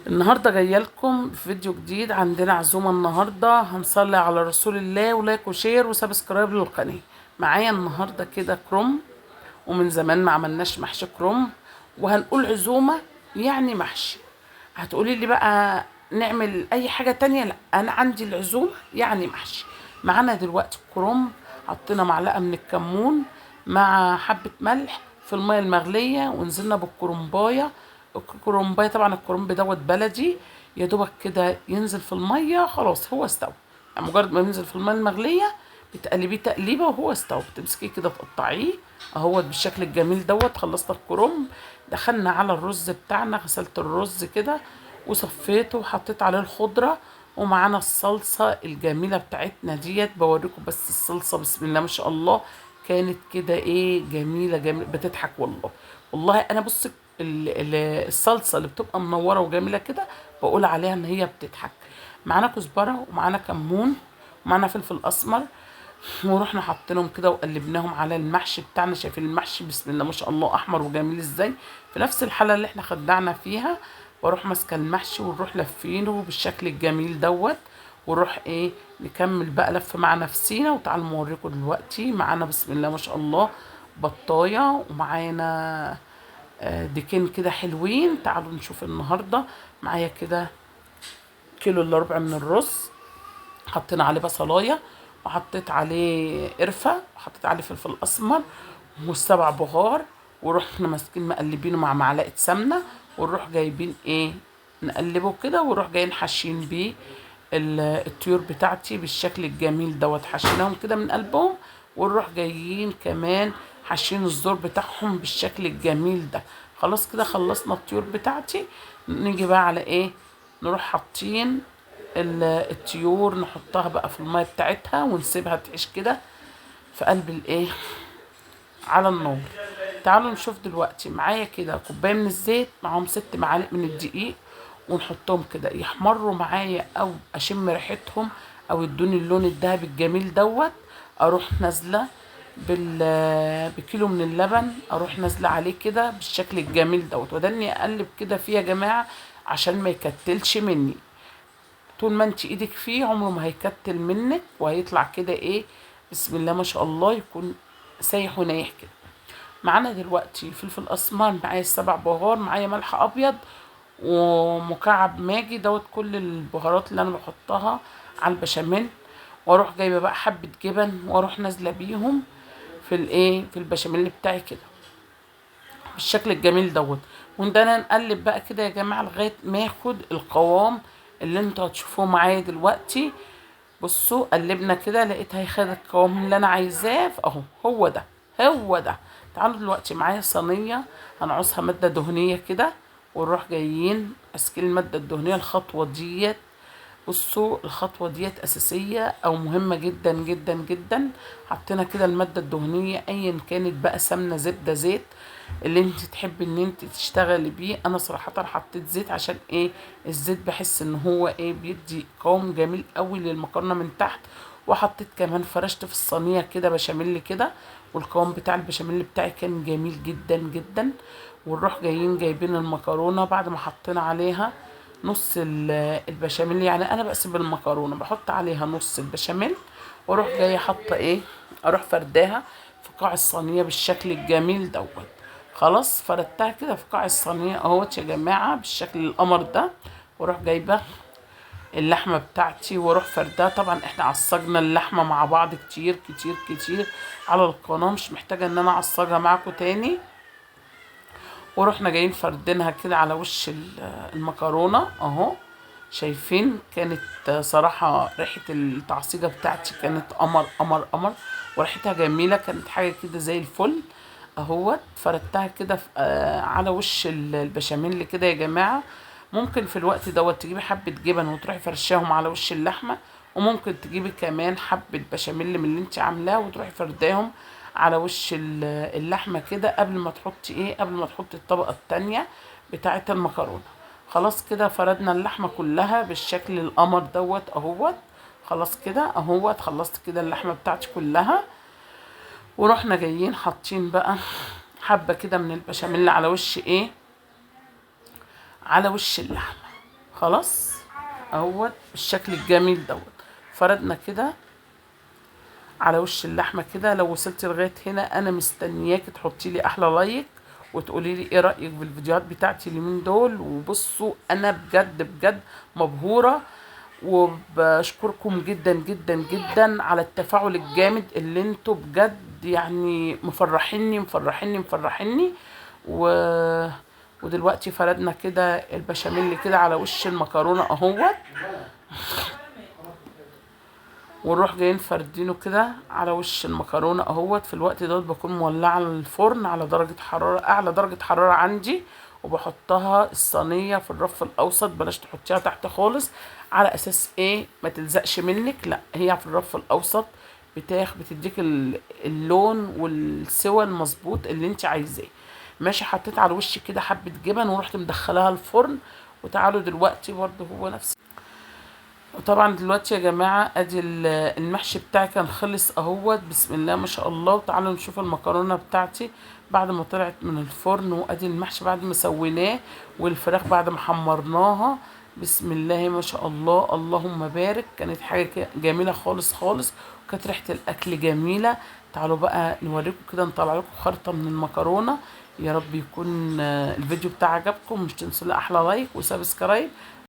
النهارده جايه لكم فيديو جديد. عندنا عزومه النهارده، هنصلي على رسول الله ولايك وشير وسبسكرايب للقناه. معايا النهارده كده كروم، ومن زمان ما عملناش محشي كروم، وهنقول عزومه يعني محشي. هتقولي لي بقى نعمل اي حاجه تانية؟ لا، انا عندي العزومه يعني محشي. معانا دلوقتي كروم، حطينا معلقه من الكمون مع حبه ملح في الميه المغليه، ونزلنا بالكرنبايه. الكرنبايه طبعا الكرنب دوت بلدي، يا دوبك كده ينزل في الميه خلاص هو استوى. يعني مجرد ما ينزل في الميه المغليه بتقلبيه تقليبه وهو استوى، بتمسكيه كده تقطعيه اهوت بالشكل الجميل دوت. خلصنا الكرنب، دخلنا على الرز بتاعنا، غسلت الرز كده وصفيته وحطيت عليه الخضرة، ومعانا الصلصة الجميلة بتاعتنا ديت. بوريكم بس الصلصة، بسم الله ما شاء الله، كانت كده ايه جميلة جميلة، بتضحك والله. والله انا بص، الصلصة اللي بتبقى منورة وجميلة كده بقول عليها ان هي بتضحك. معانا كزبرة ومعانا كمون ومعانا فلفل اسمر، ورحنا حاطينهم كده وقلبناهم على المحشي بتاعنا. شايفين المحشي بسم الله ما شاء الله احمر وجميل ازاي؟ في نفس الحله اللي احنا خدعنا فيها، واروح ماسكه المحشي ونروح لفينه بالشكل الجميل دوت، ونروح ايه نكمل بقى لف مع نفسينا. وتعالوا نوريكم دلوقتي. معانا بسم الله ما شاء الله بطايه، ومعانا ديكين كده حلوين. تعالوا نشوف النهارده. معايا كده كيلو الا ربع من الرز، حطينا عليه بصلايه، وحطيت عليه قرفه، وحطيت عليه فلفل اسمر والسبع بهار، ورحنا ماسكين مقلبينه مع معلقه سمنه، ونروح جايبين ايه نقلبه كده، ونروح جايين حاشين بيه الطيور بتاعتي بالشكل الجميل دوت. حشيناهم كده من قلبهم، ونروح جايين كمان حاشين الزور بتاعهم بالشكل الجميل ده. خلاص كده خلصنا الطيور بتاعتي. نيجي بقى على ايه، نروح حاطين الطيور، نحطها بقى في الميه بتاعتها ونسيبها تعيش كده في قلب الايه على النار. تعالوا نشوف دلوقتي. معايا كده كوبايه من الزيت، معاهم 6 معالق من الدقيق، ونحطهم كده يحمروا معايا او اشم ريحتهم او يدوني اللون الذهبي الجميل دوت. اروح نازله بكيلو من اللبن، اروح نازله عليه كده بالشكل الجميل دوت، وداني اقلب كده فيه يا جماعه عشان ما يكتلش مني. طول ما انت ايدك فيه عمره ما هيكتل منك، وهيطلع كده ايه بسم الله ما شاء الله، يكون سايح ونايح كده. معانا دلوقتي فلفل اسمر، معايا السبع بهار، معايا ملح ابيض ومكعب ماجي دوت. كل البهارات اللي انا بحطها على البشاميل. واروح جايبه بقى حبه جبن، واروح نازله بيهم في الايه في البشاميل بتاعي كده بالشكل الجميل دوت. وندنا نقلب بقى كده يا جماعه لغايه ما ياخد القوام اللي انتوا هتشوفوه معايا دلوقتي. بصوا قلبنا كده، لقيت هيخد القوام اللي انا عايزاه، اهو هو ده هو ده. تعالوا دلوقتي معايا صينيه هنعوزها ماده دهنيه كده، ونروح جايين ماسكين الماده الدهنيه. الخطوه ديت بصوا، الخطوة ديت أساسية أو مهمة جدا جدا جدا. حطينا كده المادة الدهنية أيا كانت بقى، سمنة زبدة زيت اللي انت تحبي ان انت تشتغلي بيه. انا صراحة حطيت زيت عشان ايه، الزيت بحس ان هو ايه بيدي قوام جميل قوي للمكرونة من تحت. وحطيت كمان فرشت في الصينية كده بشاميل كده، والقوام بتاع البشاميل بتاعي كان جميل جدا جدا. ونروح جايين جايبين المكرونة بعد ما حطينا عليها نص البشاميل. يعني انا بقسم المكرونه بحط عليها نص البشاميل، واروح جايه حاطه ايه، اروح فرداها في قاع الصينيه بالشكل الجميل دوت. خلاص فردتها كده في قاع الصينيه اهوت يا جماعه بالشكل القمر ده. واروح جايبه اللحمه بتاعتي واروح فردها. طبعا احنا عصجنا اللحمه مع بعض كتير كتير كتير على القناه، مش محتاجه ان انا اعصجها معاكم تاني. ورحنا جايين فردينها كده على وش المكرونة اهو. شايفين كانت صراحة ريحة التعصيجة بتاعتي كانت قمر قمر قمر، وريحتها جميلة، كانت حاجة كده زي الفل اهوت. فردتها كده على وش البشاميل كده يا جماعة. ممكن في الوقت دوت تجيبي حبة جبن وتروحي فرشاهم على وش اللحمة، وممكن تجيبي كمان حبة بشاميل من اللي انت عاملاه وتروحي فرداهم على وش اللحمة كده، قبل ما تحطي ايه، قبل ما تحطي الطبقة التانية بتاعة المكرونة. خلاص كده فردنا اللحمة كلها بالشكل القمر دوت اهوت. خلاص كده اهوت، خلصت كده اللحمة بتاعتي كلها. ورحنا جايين حاطين بقى حبة كده من البشاميل على وش ايه، على وش اللحمة. خلاص اهوت بالشكل الجميل دوت. فردنا كده على وش اللحمه كده. لو وصلتي لغايه هنا انا مستنياكي تحطي لي احلى لايك وتقولي لي ايه رايك بالفيديوهات بتاعتي اليومين دول. وبصوا انا بجد بجد مبهوره، وبشكركم جدا جدا جدا على التفاعل الجامد اللي انتوا بجد يعني مفرحيني. و... ودلوقتي فردنا كده البشاميل كده على وش المكرونه اهوت، ونروح جايين فردينه كده على وش المكرونه اهوت. في الوقت دوت بكون مولعه الفرن على درجه حراره، اعلى درجه حراره عندي، وبحطها الصينيه في الرف الاوسط. بلاش تحطيها تحت خالص، على اساس ايه؟ ما تلزقش منك، لا هي في الرف الاوسط بتديك اللون والسوى المظبوط اللي انت عايزاه. ماشي، حطيت على الوش كده حبه جبن ورحت مدخلاها الفرن. وتعالوا دلوقتي برضه هو نفس. وطبعا دلوقتي يا جماعة ادي المحشي بتاعي كان خلص اهوت، بسم الله ما شاء الله. وتعالوا نشوف المكرونة بتاعتي بعد ما طلعت من الفرن، وادي المحشي بعد ما سويناه، والفراخ بعد ما حمرناها. بسم الله ما شاء الله، اللهم بارك. كانت حاجة جميلة خالص خالص، وكانت ريحة الاكل جميلة. تعالوا بقى نوريكم كده، نطلع لكم خرطة من المكرونة. يا رب يكون الفيديو بتاعي عجبكم. مش تنسوا احلى لايك وسبسكرايب.